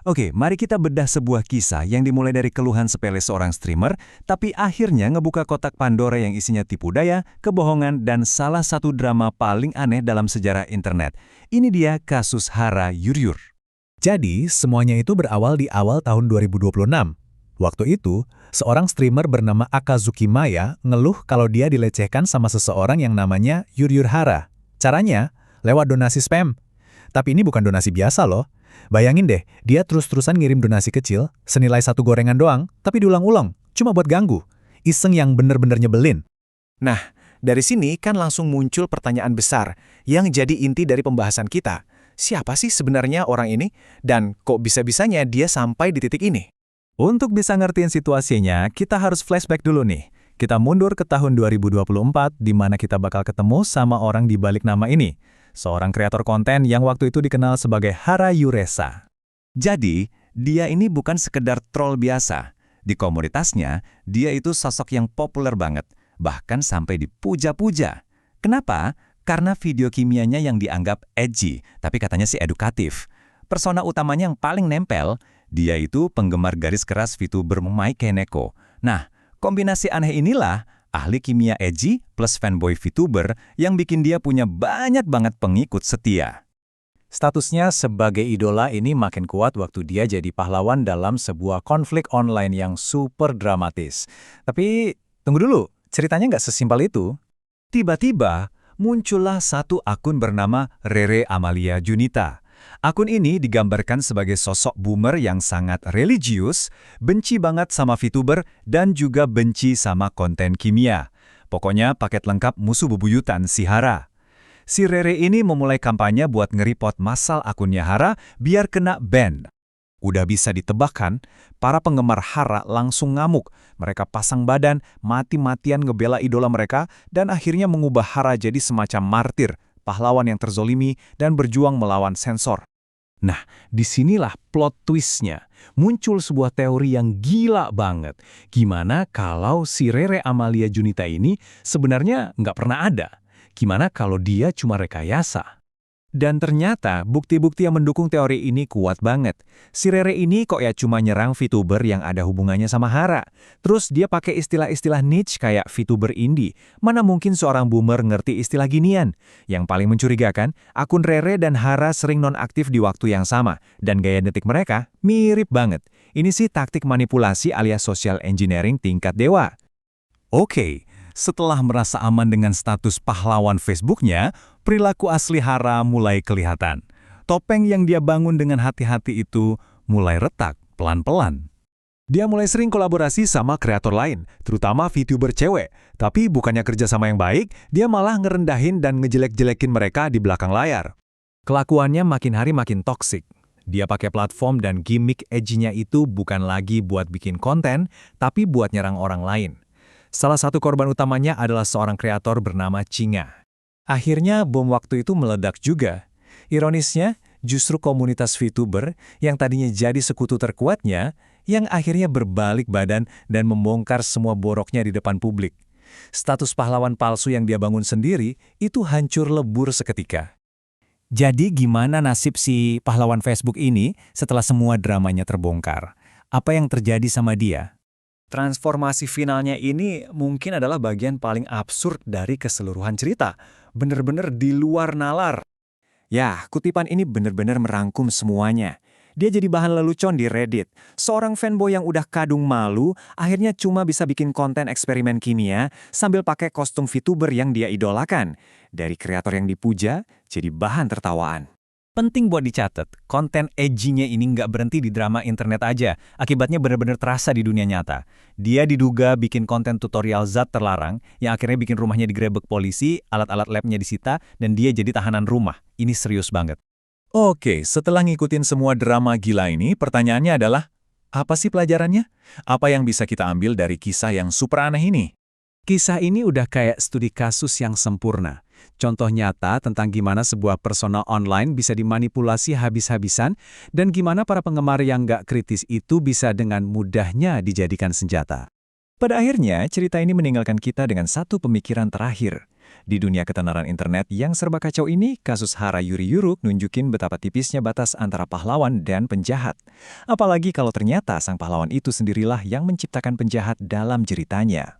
Oke, mari kita bedah sebuah kisah yang dimulai dari keluhan sepele seorang streamer, tapi akhirnya ngebuka kotak Pandora yang isinya tipu daya, kebohongan, dan salah satu drama paling aneh dalam sejarah internet. Ini dia kasus Hara Yuryur. Jadi, semuanya itu berawal di awal tahun 2026. Waktu itu, seorang streamer bernama Akazuki Maya ngeluh kalau dia dilecehkan sama seseorang yang namanya Yuryur Hara. Caranya, lewat donasi spam. Tapi ini bukan donasi biasa loh. Bayangin deh, dia terus-terusan ngirim donasi kecil, senilai 1 gorengan doang, tapi diulang-ulang, cuma buat ganggu. Iseng yang bener-bener nyebelin. Nah, dari sini kan langsung muncul pertanyaan besar yang jadi inti dari pembahasan kita. Siapa sih sebenarnya orang ini? Dan kok bisa-bisanya dia sampai di titik ini? Untuk bisa ngertiin situasinya, kita harus flashback dulu nih. Kita mundur ke tahun 2024, di mana kita bakal ketemu sama orang di balik nama ini. Seorang kreator konten yang waktu itu dikenal sebagai Hara Yuresa. Jadi, dia ini bukan sekedar troll biasa. Di komunitasnya, dia itu sosok yang populer banget, bahkan sampai dipuja-puja. Kenapa? Karena video kimianya yang dianggap edgy, tapi katanya sih edukatif. Persona utamanya yang paling nempel, dia itu penggemar garis keras VTuber Mai Kaneko. Nah, kombinasi aneh inilah ahli kimia edgy plus fanboy VTuber yang bikin dia punya banyak banget pengikut setia. Statusnya sebagai idola ini makin kuat waktu dia jadi pahlawan dalam sebuah konflik online yang super dramatis. Tapi, tunggu dulu, ceritanya nggak sesimpel itu. Tiba-tiba, muncullah satu akun bernama Rere Amalia Junita. Akun ini digambarkan sebagai sosok boomer yang sangat religius, benci banget sama VTuber, dan juga benci sama konten kimia. Pokoknya paket lengkap musuh bebuyutan si Hara. Si Rere ini memulai kampanye buat nge-report massal akunnya Hara biar kena ban. Udah bisa ditebak kan, para penggemar Hara langsung ngamuk. Mereka pasang badan, mati-matian ngebela idola mereka, dan akhirnya mengubah Hara jadi semacam martir, pahlawan yang terzolimi dan berjuang melawan sensor. Nah, disinilah plot twistnya. Muncul sebuah teori yang gila banget. Gimana kalau si Rere Amalia Junita ini sebenarnya nggak pernah ada? Gimana kalau dia cuma rekayasa? Dan ternyata bukti-bukti yang mendukung teori ini kuat banget. Si Rere ini kok ya cuma nyerang VTuber yang ada hubungannya sama Hara. Terus dia pakai istilah-istilah niche kayak VTuber indie. Mana mungkin seorang boomer ngerti istilah ginian? Yang paling mencurigakan, akun Rere dan Hara sering nonaktif di waktu yang sama. Dan gaya detik mereka mirip banget. Ini sih taktik manipulasi alias social engineering tingkat dewa. Oke. Setelah merasa aman dengan status pahlawan Facebooknya, perilaku asli Hara mulai kelihatan. Topeng yang dia bangun dengan hati-hati itu mulai retak pelan-pelan. Dia mulai sering kolaborasi sama kreator lain, terutama VTuber cewek. Tapi bukannya kerjasama yang baik, dia malah ngerendahin dan ngejelek-jelekin mereka di belakang layar. Kelakuannya makin hari makin toksik. Dia pakai platform dan gimmick edgy-nya itu bukan lagi buat bikin konten, tapi buat nyerang orang lain. Salah satu korban utamanya adalah seorang kreator bernama Chinga. Akhirnya bom waktu itu meledak juga. Ironisnya, justru komunitas VTuber yang tadinya jadi sekutu terkuatnya, yang akhirnya berbalik badan dan membongkar semua boroknya di depan publik. Status pahlawan palsu yang dia bangun sendiri itu hancur lebur seketika. Jadi gimana nasib si pahlawan Facebook ini setelah semua dramanya terbongkar? Apa yang terjadi sama dia? Transformasi finalnya ini mungkin adalah bagian paling absurd dari keseluruhan cerita. Bener-bener di luar nalar. Ya, kutipan ini bener-bener merangkum semuanya. Dia jadi bahan lelucon di Reddit. Seorang fanboy yang udah kadung malu, akhirnya cuma bisa bikin konten eksperimen kimia sambil pakai kostum VTuber yang dia idolakan. Dari kreator yang dipuja, jadi bahan tertawaan. Penting buat dicatat, konten edgy-nya ini nggak berhenti di drama internet aja. Akibatnya benar-benar terasa di dunia nyata. Dia diduga bikin konten tutorial zat terlarang, yang akhirnya bikin rumahnya digerebek polisi, alat-alat labnya disita, dan dia jadi tahanan rumah. Ini serius banget. Oke, setelah ngikutin semua drama gila ini, pertanyaannya adalah, apa sih pelajarannya? Apa yang bisa kita ambil dari kisah yang super aneh ini? Kisah ini udah kayak studi kasus yang sempurna. Contoh nyata tentang gimana sebuah persona online bisa dimanipulasi habis-habisan dan gimana para penggemar yang nggak kritis itu bisa dengan mudahnya dijadikan senjata. Pada akhirnya, cerita ini meninggalkan kita dengan satu pemikiran terakhir. Di dunia ketenaran internet yang serba kacau ini, kasus Hara Yuri Yuruk nunjukin betapa tipisnya batas antara pahlawan dan penjahat. Apalagi kalau ternyata sang pahlawan itu sendirilah yang menciptakan penjahat dalam ceritanya.